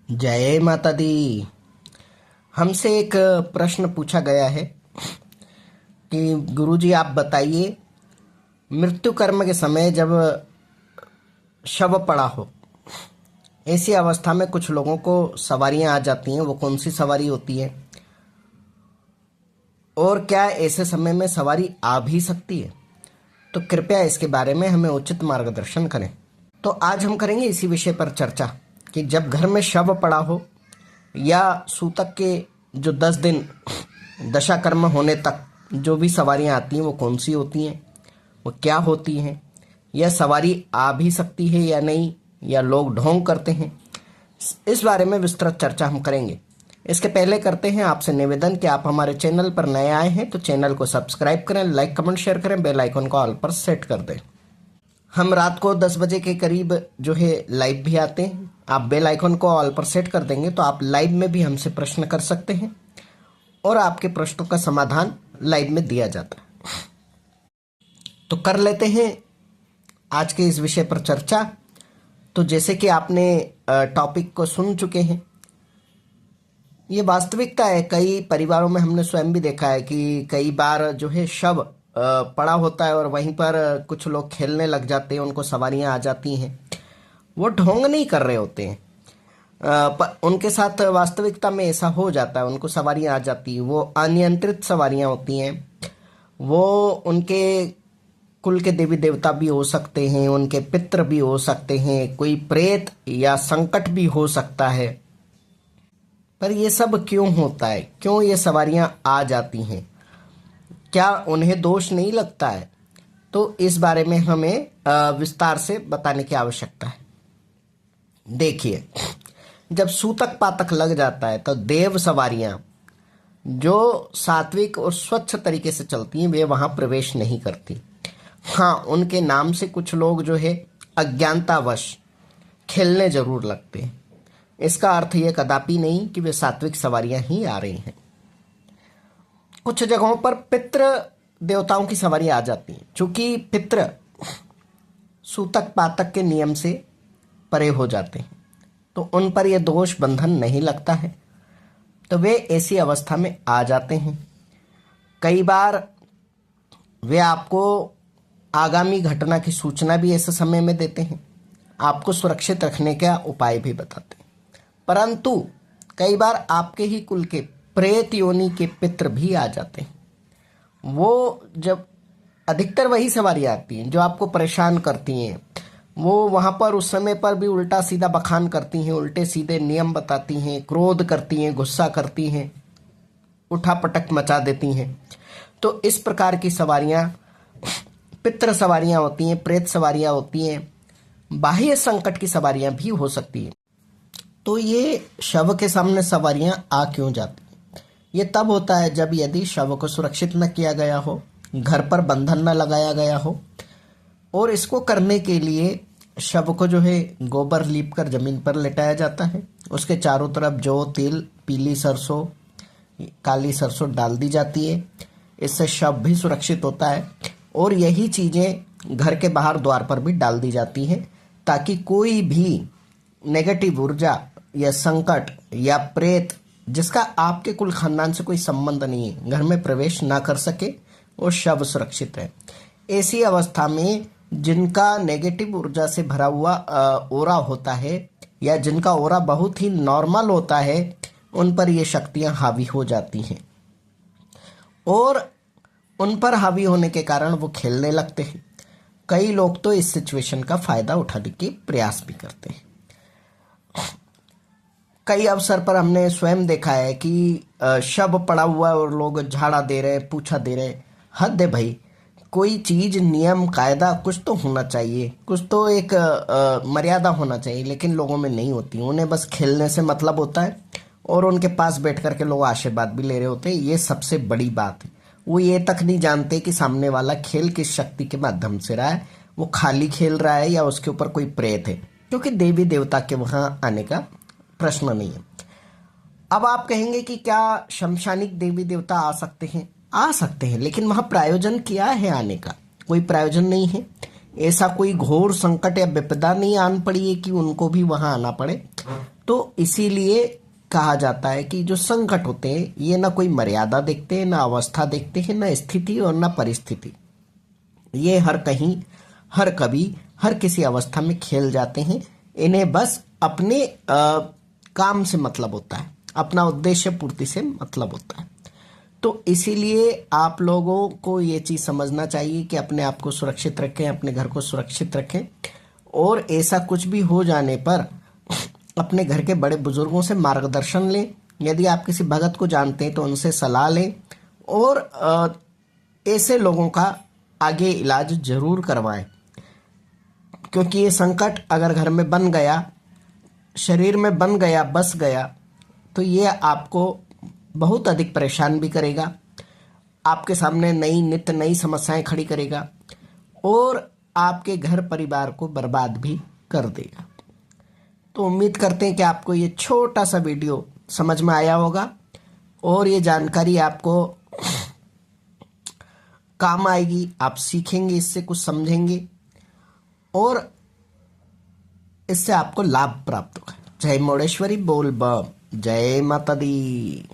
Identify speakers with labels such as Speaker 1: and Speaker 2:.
Speaker 1: जय माता दी। हमसे एक प्रश्न पूछा गया है कि गुरुजी आप बताइए, मृत्यु कर्म के समय जब शव पड़ा हो, ऐसी अवस्था में कुछ लोगों को सवारियां आ जाती हैं, वो कौन सी सवारी होती है और क्या ऐसे समय में सवारी आ भी सकती है? तो कृपया इसके बारे में हमें उचित मार्गदर्शन करें। तो आज हम करेंगे इसी विषय पर चर्चा कि जब घर में शव पड़ा हो या सूतक के जो 10 दिन दशा कर्म होने तक जो भी सवारियां आती हैं वो कौन सी होती हैं, वो क्या होती हैं, यह सवारी आ भी सकती है या नहीं, या लोग ढोंग करते हैं, इस बारे में विस्तृत चर्चा हम करेंगे। इसके पहले करते हैं आपसे निवेदन कि आप हमारे चैनल पर नए आए हैं तो चैनल को सब्सक्राइब करें, लाइक कमेंट शेयर करें, बेल आइकन को ऑल पर सेट कर दें। हम रात को 10 बजे के करीब जो है लाइव भी आते हैं। आप बेल आइकन को ऑल पर सेट कर देंगे तो आप लाइव में भी हमसे प्रश्न कर सकते हैं और आपके प्रश्नों का समाधान लाइव में दिया जाता है। तो कर लेते हैं आज के इस विषय पर चर्चा। तो जैसे कि आपने टॉपिक को सुन चुके हैं, ये वास्तविकता है। कई परिवारों में हमने स्वयं भी देखा है कि कई बार जो है शव पड़ा होता है और वहीं पर कुछ लोग खेलने लग जाते हैं, उनको सवारियां आ जाती हैं। वो ढोंग नहीं कर रहे होते हैं, पर उनके साथ वास्तविकता में ऐसा हो जाता है, उनको सवारियां आ जाती हैं। वो अनियंत्रित सवारियां होती हैं। वो उनके कुल के देवी देवता भी हो सकते हैं, उनके पितृ भी हो सकते हैं, कोई प्रेत या संकट भी हो सकता है। पर ये सब क्यों होता है? क्यों ये सवारियां आ जाती हैं? क्या उन्हें दोष नहीं लगता है? तो इस बारे में हमें विस्तार से बताने की आवश्यकता है। देखिए, जब सूतक पातक लग जाता है तो देव सवारियां जो सात्विक और स्वच्छ तरीके से चलती हैं वे वहां प्रवेश नहीं करती। हाँ, उनके नाम से कुछ लोग जो है अज्ञानतावश खेलने जरूर लगते हैं। इसका अर्थ यह कदापि नहीं कि वे सात्विक सवारियां ही आ रही हैं। कुछ जगहों पर पितृ देवताओं की सवारियां आ जाती हैं। चूंकि पितृ सूतक पातक के नियम से परे हो जाते हैं तो उन पर यह दोष बंधन नहीं लगता है, तो वे ऐसी अवस्था में आ जाते हैं। कई बार वे आपको आगामी घटना की सूचना भी ऐसे समय में देते हैं, आपको सुरक्षित रखने का उपाय भी बताते हैं। परंतु कई बार आपके ही कुल के प्रेत योनि के पितृ भी आ जाते हैं। वो जब अधिकतर वही सवारी आती हैं जो आपको परेशान करती हैं। वो वहां पर उस समय पर भी उल्टा सीधा बखान करती हैं, उल्टे सीधे नियम बताती हैं, क्रोध करती हैं, गुस्सा करती हैं, उठापटक मचा देती हैं। तो इस प्रकार की सवारियां पितृ सवारियां होती हैं, प्रेत सवारियां होती हैं, बाह्य संकट की सवारियां भी हो सकती हैं। तो ये शव के सामने सवारियां आ क्यों जाती हैं? ये तब होता है जब यदि शव को सुरक्षित न किया गया हो, घर पर बंधन न लगाया गया हो, और इसको करने के लिए शव को जो है गोबर लीप कर जमीन पर लेटाया जाता है। उसके चारों तरफ जौ, तिल, पीली सरसों, काली सरसों डाल दी जाती है। इससे शव भी सुरक्षित होता है। और यही चीजें घर के बाहर द्वार पर भी डाल दी जाती हैं ताकि कोई भी नेगेटिव ऊर्जा या संकट या प्रेत जिसका आपके कुल खानदान से कोई संबंध नहीं है घर में प्रवेश ना कर सके और शव सुरक्षित रहे। ऐसी अवस्था में जिनका नेगेटिव ऊर्जा से भरा हुआ ओरा होता है या जिनका ओरा बहुत ही नॉर्मल होता है, उन पर ये शक्तियां हावी हो जाती हैं और उन पर हावी होने के कारण वो खेलने लगते हैं। कई लोग तो इस सिचुएशन का फायदा उठाने के प्रयास भी करते हैं। कई अवसर पर हमने स्वयं देखा है कि शव पड़ा हुआ है और लोग झाड़ा दे रहे हैं, पूछा दे रहे हैं। हद है भाई, कोई चीज नियम कायदा कुछ तो होना चाहिए, कुछ तो एक मर्यादा होना चाहिए, लेकिन लोगों में नहीं होती। उन्हें बस खेलने से मतलब होता है और उनके पास बैठ करके लोग आशीर्वाद भी ले रहे होते हैं। ये सबसे बड़ी बात है। वो ये तक नहीं जानते कि सामने वाला खेल किस शक्ति के माध्यम से रहा है, वो खाली खेल रहा है या उसके ऊपर कोई प्रेत है, क्योंकि देवी देवता के वहां आने का प्रश्न नहीं है। अब आप कहेंगे कि क्या शमशानिक देवी देवता आ सकते हैं? आ सकते हैं, लेकिन वहां प्रायोजन क्या है आने का? कोई प्रायोजन नहीं है। ऐसा कोई घोर संकट या विपदा नहीं आन पड़ी है कि उनको भी वहां आना पड़े। तो इसीलिए कहा जाता है कि जो संकट होते हैं ये ना कोई मर्यादा देखते हैं, ना अवस्था देखते हैं, ना स्थिति और ना परिस्थिति। ये हर कहीं, हर कभी, हर किसी अवस्था में खेल जाते हैं। इन्हें बस अपने काम से मतलब होता है, अपना उद्देश्य पूर्ति से मतलब होता है। तो इसीलिए आप लोगों को ये चीज़ समझना चाहिए कि अपने आप को सुरक्षित रखें, अपने घर को सुरक्षित रखें, और ऐसा कुछ भी हो जाने पर अपने घर के बड़े बुजुर्गों से मार्गदर्शन लें। यदि आप किसी भगत को जानते हैं तो उनसे सलाह लें, और ऐसे लोगों का आगे इलाज जरूर करवाएं, क्योंकि ये संकट अगर घर में बन गया, शरीर में बन गया, बस गया, तो ये आपको बहुत अधिक परेशान भी करेगा, आपके सामने नई नित्य नई समस्याएं खड़ी करेगा, और आपके घर परिवार को बर्बाद भी कर देगा। तो उम्मीद करते हैं कि आपको ये छोटा सा वीडियो समझ में आया होगा, और ये जानकारी आपको काम आएगी, आप सीखेंगे, इससे कुछ समझेंगे, और इससे आपको लाभ प्राप्त होगा। जय मोड़ेश्वरी बोल बम, जय माता दी।